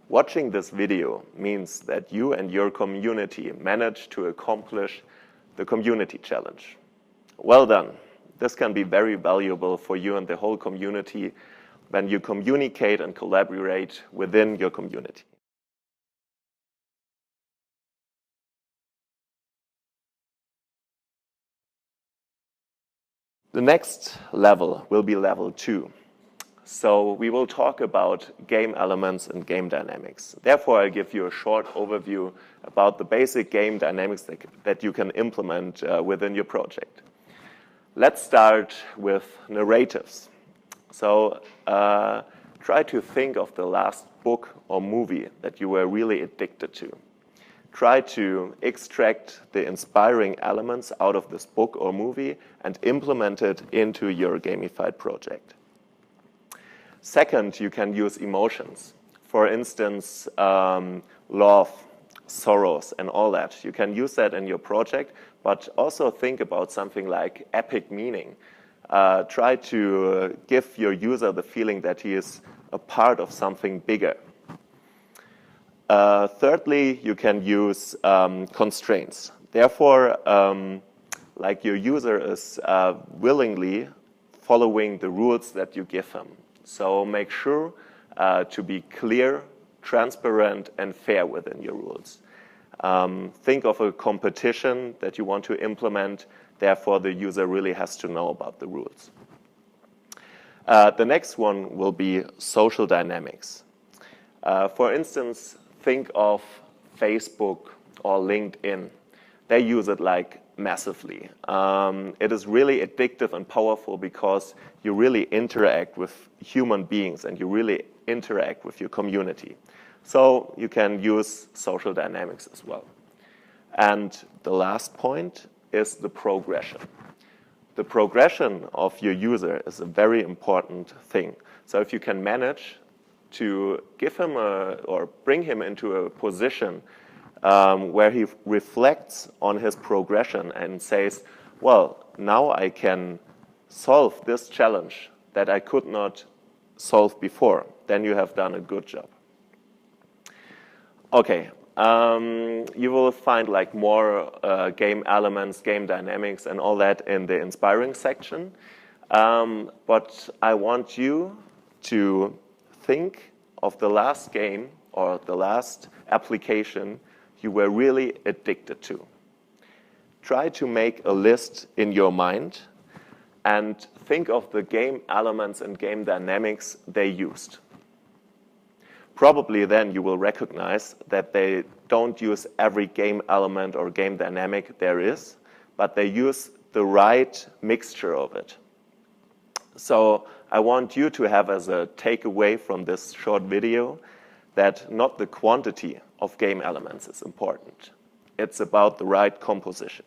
Watching this video means that you and your community managed to accomplish the community challenge. Well done. This can be very valuable for you and the whole community when you communicate and collaborate within your community. The next level will be level 2. So we will talk about game elements and game dynamics. Therefore, I'll give you a short overview about the basic game dynamics that you can implement within your project. Let's start with narratives. So try to think of the last book or movie that you were really addicted to. Try to extract the inspiring elements out of this book or movie and implement it into your gamified project. Second, you can use emotions. For instance, love, sorrows, and all that. You can use that in your project, but also think about something like epic meaning. Try to give your user the feeling that he is a part of something bigger. Thirdly, you can use constraints. Therefore, like your user is willingly following the rules that you give him. So make sure to be clear, transparent, and fair within your rules. Think of a competition that you want to implement. Therefore, the user really has to know about the rules. The next one will be social dynamics. For instance, think of Facebook or LinkedIn. They use it like massively. It is really addictive and powerful because you really interact with human beings and you really interact with your community. So you can use social dynamics as well. And the last point is the progression. The progression of your user is a very important thing. So if you can manage to give him or bring him into a position where he reflects on his progression and says, well, now I can solve this challenge that I could not solve before, then you have done a good job. Okay, you will find like more game elements, game dynamics, and all that in the inspiring section. But I want you to think of the last game or the last application you were really addicted to. Try to make a list in your mind and think of the game elements and game dynamics they used. Probably then you will recognize that they don't use every game element or game dynamic there is, but they use the right mixture of it. So I want you to have as a takeaway from this short video that not the quantity of game elements is important. It's about the right composition.